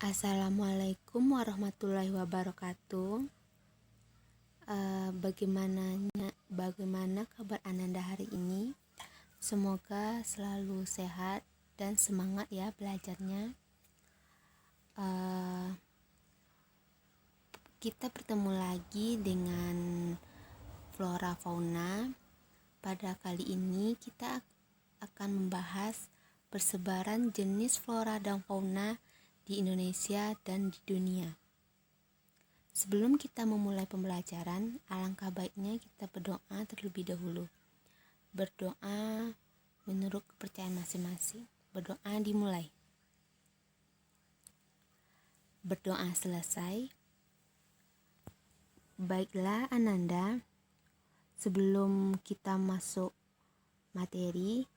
Assalamualaikum warahmatullahi wabarakatuh. Bagaimana kabar Ananda hari ini? Semoga selalu sehat dan semangat ya belajarnya. Kita bertemu lagi dengan flora fauna. Pada kali ini kita akan membahas persebaran jenis flora dan fauna di Indonesia dan di dunia. Sebelum kita memulai pembelajaran, alangkah baiknya kita berdoa terlebih dahulu. Berdoa menurut kepercayaan masing-masing. Berdoa dimulai. Berdoa selesai. Baiklah Ananda, sebelum kita masuk materi,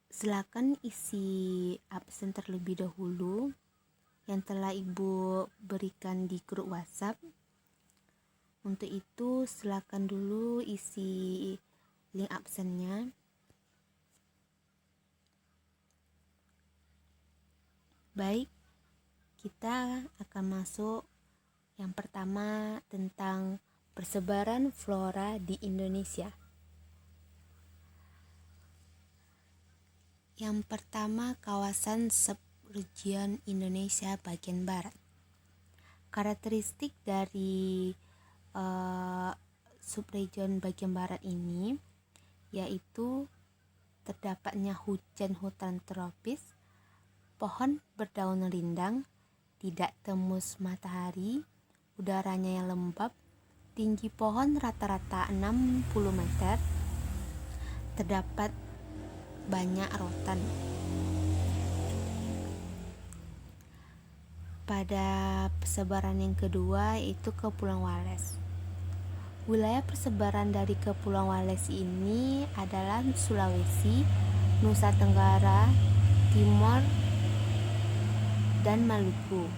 silakan isi absen terlebih dahulu yang telah Ibu berikan di grup WhatsApp. Untuk itu silakan dulu isi link absennya. Baik, kita akan masuk yang pertama tentang persebaran flora di Indonesia. Yang pertama, kawasan subregion Indonesia bagian barat. Karakteristik dari subregion bagian barat ini yaitu terdapatnya hujan tropis, pohon berdaun rindang, tidak tembus matahari, udaranya yang lembab, tinggi pohon rata-rata 60 meter, terdapat banyak rotan. Pada persebaran yang kedua yaitu Kepulauan Wallace. Wilayah persebaran dari Kepulauan Wallace ini adalah Sulawesi, Nusa Tenggara Timur, dan Maluku.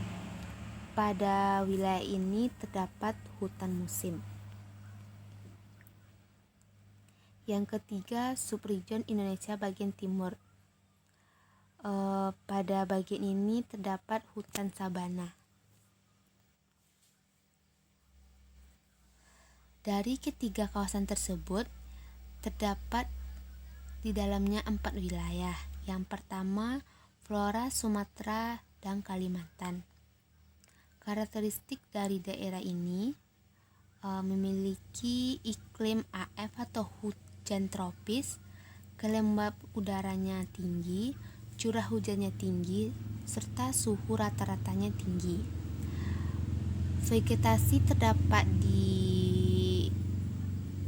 Pada wilayah ini terdapat hutan musim. Yang ketiga, subregion Indonesia bagian timur. Pada bagian ini terdapat hutan sabana. Dari ketiga kawasan tersebut, terdapat di dalamnya 4 wilayah. Yang pertama, flora Sumatera dan Kalimantan. Karakteristik dari daerah ini memiliki iklim AF atau hujan tropis, kelembab udaranya tinggi, curah hujannya tinggi, serta suhu rata-ratanya tinggi. Vegetasi terdapat di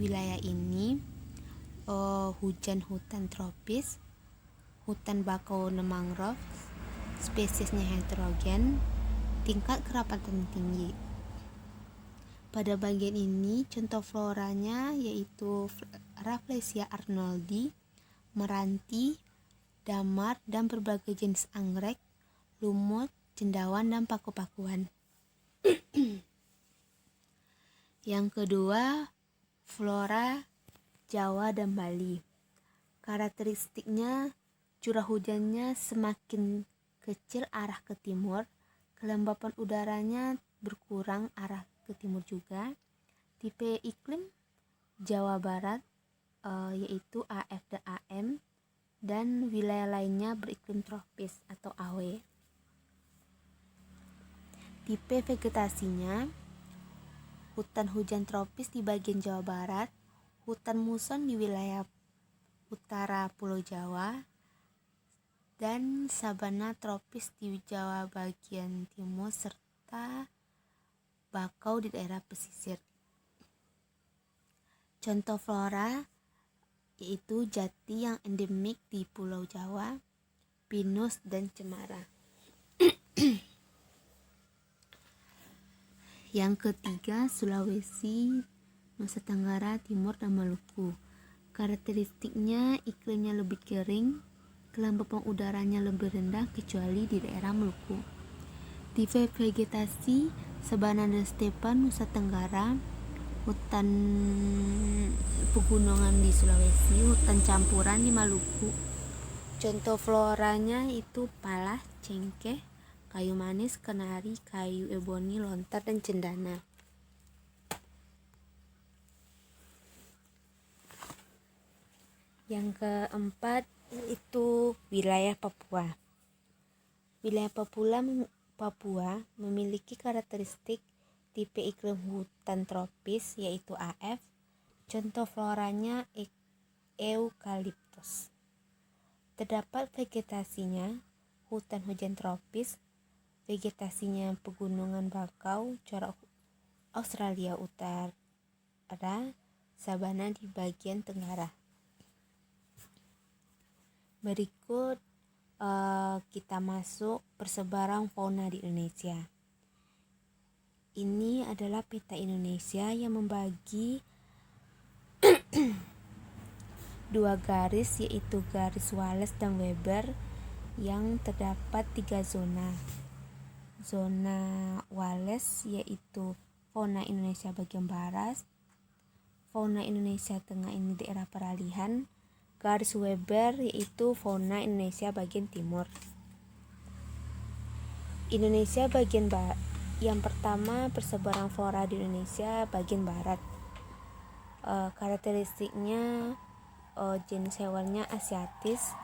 wilayah ini hutan tropis, hutan bakau mangrove, spesiesnya heterogen, tingkat kerapatan tinggi. Pada bagian ini contoh floranya yaitu Rafflesia arnoldi, meranti, damar, dan berbagai jenis anggrek, lumut, cendawan, dan paku-pakuan. Yang kedua, flora Jawa dan Bali. Karakteristiknya curah hujannya semakin kecil arah ke timur, kelembapan udaranya berkurang arah ke timur juga. Tipe iklim Jawa Barat yaitu AF dan AM, dan wilayah lainnya beriklim tropis atau AW. Tipe vegetasinya hutan hujan tropis di bagian Jawa Barat, hutan muson di wilayah utara Pulau Jawa, dan sabana tropis di Jawa bagian timur serta bakau di daerah pesisir. Contoh flora yaitu jati yang endemik di Pulau Jawa, pinus, dan cemara. Yang ketiga, Sulawesi, Nusa Tenggara Timur, dan Maluku. Karakteristiknya iklimnya lebih kering, kelembapan udaranya lebih rendah kecuali di daerah Maluku. Tipe vegetasi sabana dan stepan Nusa Tenggara, hutan pegunungan di Sulawesi, hutan campuran di Maluku. Contoh floranya itu palas, cengkeh, kayu manis, kenari, kayu eboni, lontar, dan cendana. Yang keempat itu wilayah Papua. Wilayah Papua memiliki karakteristik tipe iklim hutan tropis yaitu AF. Contoh floranya eukaliptus. Terdapat vegetasinya hutan hujan tropis, vegetasinya pegunungan bakau, corak Australia Utara, sabana di bagian tenggara. Berikut kita masuk persebaran fauna di Indonesia. Ini adalah peta Indonesia yang membagi dua garis, yaitu garis Wallace dan Weber, yang terdapat 3 zona. Zona Wallace yaitu fauna Indonesia bagian barat, fauna Indonesia tengah ini daerah peralihan, garis Weber yaitu fauna Indonesia bagian timur. Indonesia bagian barat. Yang pertama, persebaran flora di Indonesia bagian barat. Karakteristiknya jenis hewannya asiatis.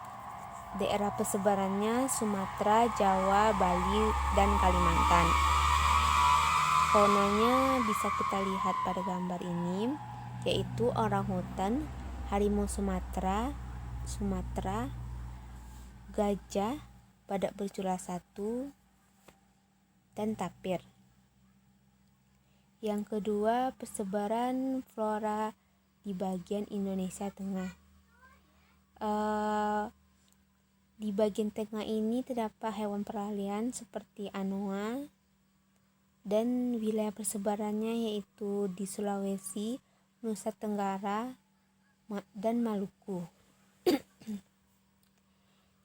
Daerah persebarannya Sumatera, Jawa, Bali, dan Kalimantan. Faunanya bisa kita lihat pada gambar ini, yaitu orangutan, harimau Sumatera, gajah, badak bercula 1, dan tapir. Yang kedua, persebaran flora di bagian Indonesia tengah. Di bagian tengah ini terdapat hewan peralihan seperti anoa, dan wilayah persebarannya yaitu di Sulawesi, Nusa Tenggara, dan Maluku.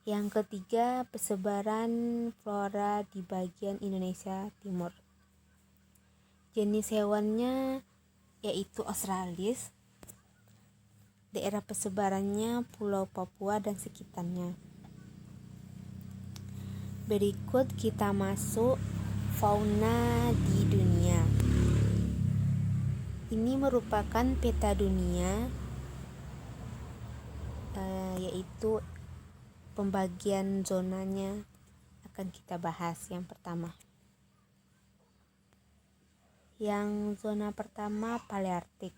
Yang ketiga, persebaran flora di bagian Indonesia Timur. Jenis hewannya yaitu Australis. Daerah persebarannya Pulau Papua dan sekitarnya. Berikut kita masuk fauna di dunia. Ini merupakan peta dunia, yaitu pembagian zonanya akan kita bahas. Yang pertama, zona pertama Paleartik.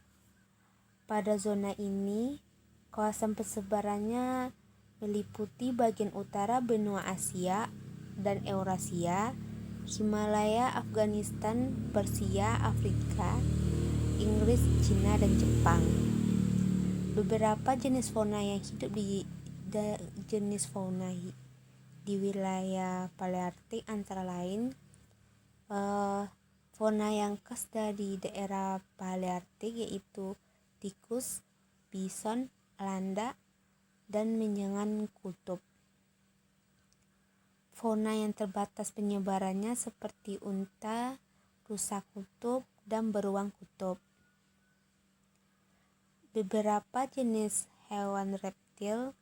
Pada zona ini kawasan persebarannya meliputi bagian utara benua Asia dan Eurasia, Himalaya, Afghanistan, Persia, Afrika, Inggris, Cina, dan Jepang. Beberapa jenis fauna yang hidup di wilayah Paleartik antara lain fauna yang khas dari daerah Paleartik yaitu tikus, bison, landa, dan menjangan kutub. Fauna yang terbatas penyebarannya seperti unta, rusa kutub, dan beruang kutub. Beberapa jenis hewan reptil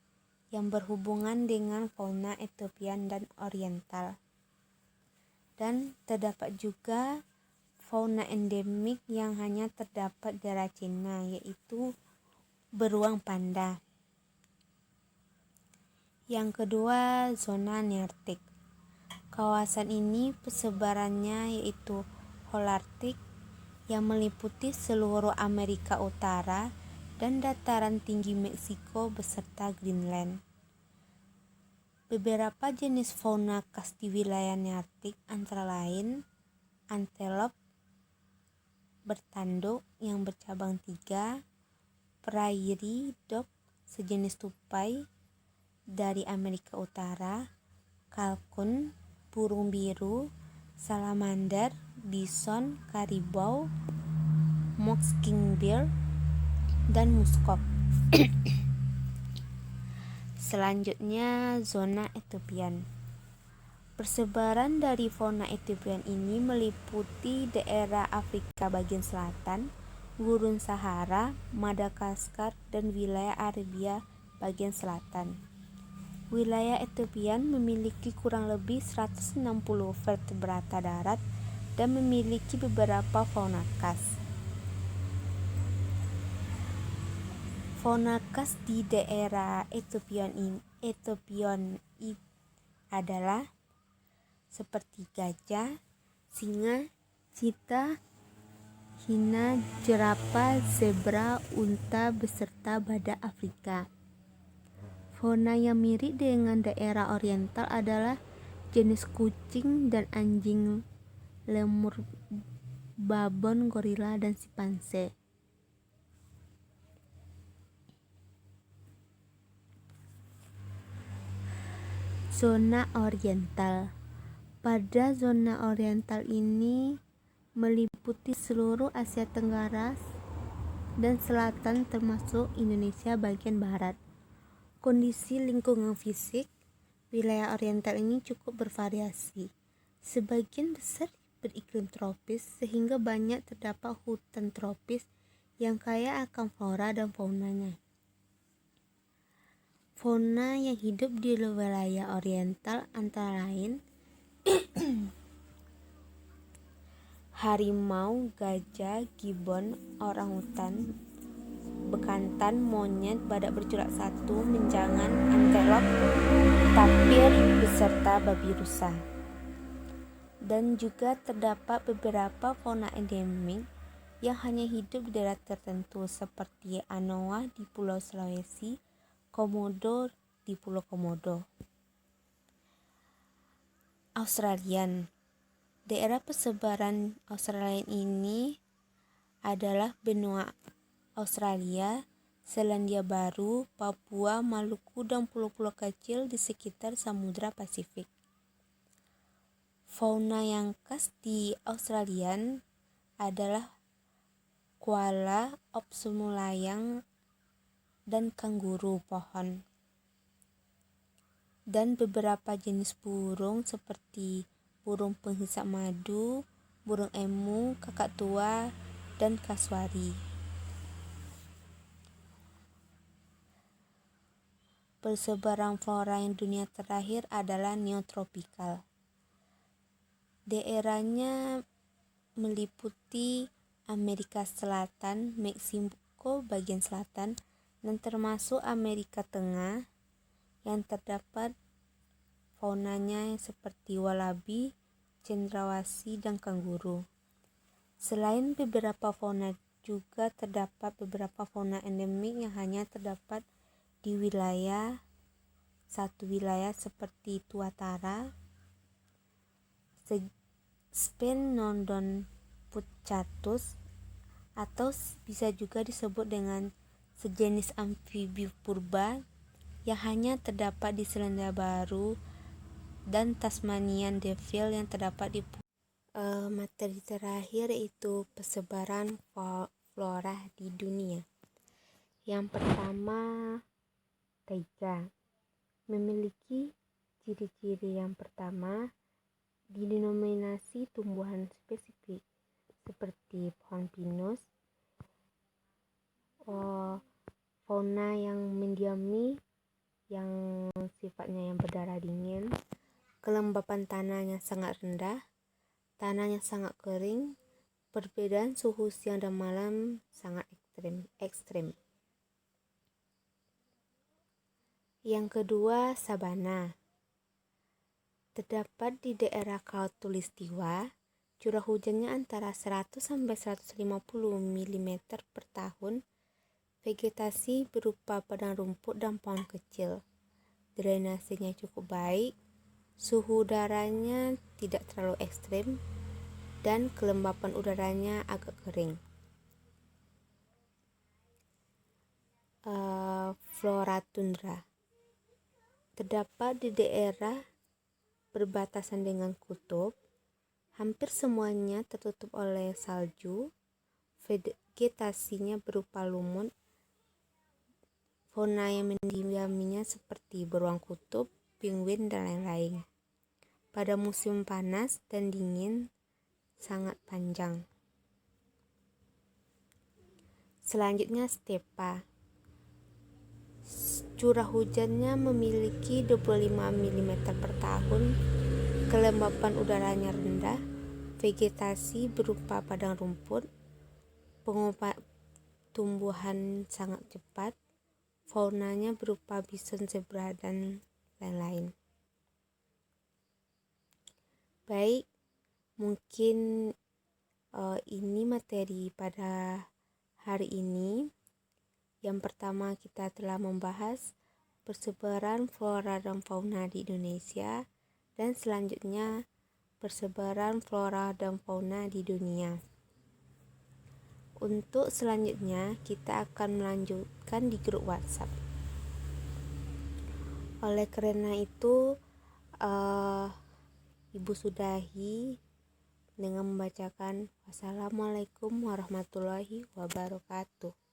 yang berhubungan dengan fauna Ethiopian dan Oriental. Dan terdapat juga fauna endemik yang hanya terdapat di daerah Cina, yaitu beruang panda. Yang kedua, zona Nearktik. Kawasan ini persebarannya yaitu Holarktik yang meliputi seluruh Amerika Utara dan dataran tinggi Meksiko beserta Greenland. Beberapa jenis fauna khas di wilayah Nearktik antara lain antelop bertanduk yang bercabang 3, prairie dog sejenis tupai dari Amerika Utara, kalkun, burung biru, salamander, bison, karibau, mockingbird, dan muskok. Selanjutnya, zona Ethiopian. Persebaran dari fauna Ethiopian ini meliputi daerah Afrika bagian selatan, gurun Sahara, Madagaskar, dan wilayah Arabia bagian selatan. Wilayah Ethiopia memiliki kurang lebih 160 vertebrata darat dan memiliki beberapa fauna khas. Fauna khas di daerah Ethiopia adalah seperti gajah, singa, cheetah, hina, jerapah, zebra, unta, beserta badak Afrika. Fauna yang mirip dengan daerah oriental adalah jenis kucing dan anjing, lemur, babon, gorila, dan simpanse. Zona oriental. Pada zona oriental ini meliputi seluruh Asia Tenggara dan Selatan termasuk Indonesia bagian barat. Kondisi lingkungan fisik wilayah oriental ini cukup bervariasi. Sebagian besar beriklim tropis sehingga banyak terdapat hutan tropis yang kaya akan flora dan faunanya. Fauna yang hidup di wilayah oriental antara lain harimau, gajah, gibbon, orangutan, bekantan, monyet, badak bercorak satu, menjangan, antelop, tapir, beserta babi rusa. Dan juga terdapat beberapa fauna endemik yang hanya hidup di daerah tertentu seperti anoa di Pulau Sulawesi, komodo di Pulau Komodo. Australian. Daerah persebaran Australia ini adalah benua Australia, Selandia Baru, Papua, Maluku, dan pulau-pulau kecil di sekitar Samudra Pasifik. Fauna yang khas di Australia adalah koala, opsum layang, dan kanguru pohon. Dan beberapa jenis burung seperti burung penghisap madu, burung emu, kakak tua, dan kasuari. Persebaran flora yang dunia terakhir adalah neotropikal. Daerahnya meliputi Amerika Selatan, Meksiko bagian selatan, dan termasuk Amerika Tengah yang terdapat faunanya seperti walabi, cendrawasih, dan kanguru. Selain beberapa fauna juga terdapat beberapa fauna endemik yang hanya terdapat di satu wilayah seperti Tuatara, Sphenodon punctatus, atau bisa juga disebut dengan sejenis amfibi purba yang hanya terdapat di Selandia Baru dan Tasmanian Devil yang terdapat di materi terakhir yaitu persebaran flora di dunia. Yang pertama, taiga memiliki ciri-ciri yang pertama didenominasi tumbuhan spesifik seperti pohon pinus, fauna yang mendiami yang sifatnya yang berdarah dingin, kelembapan tanahnya sangat rendah, tanahnya sangat kering, perbedaan suhu siang dan malam sangat ekstrim. Yang kedua, sabana. Terdapat di daerah Khatulistiwa, curah hujannya antara 100 sampai 150 mm per tahun. Vegetasi berupa padang rumput dan pohon kecil. Drainasenya cukup baik, suhu udaranya tidak terlalu ekstrim, dan kelembapan udaranya agak kering. Flora tundra terdapat di daerah berbatasan dengan kutub. Hampir semuanya tertutup oleh salju. Vegetasinya berupa lumut. Fauna yang mendiaminya seperti beruang kutub, penguin, dan lain-lain. Pada musim panas dan dingin sangat panjang. Selanjutnya stepa. Curah hujannya memiliki 25 mm per tahun, kelembapan udaranya rendah, vegetasi berupa padang rumput, tumbuhan sangat cepat, faunanya berupa bison, zebra, dan lain-lain. Baik, mungkin ini materi pada hari ini. Yang pertama, kita telah membahas persebaran flora dan fauna di Indonesia, dan selanjutnya persebaran flora dan fauna di dunia. Untuk selanjutnya, kita akan melanjutkan di grup WhatsApp. Oleh karena itu, Ibu sudahi dengan membacakan Wassalamualaikum warahmatullahi wabarakatuh.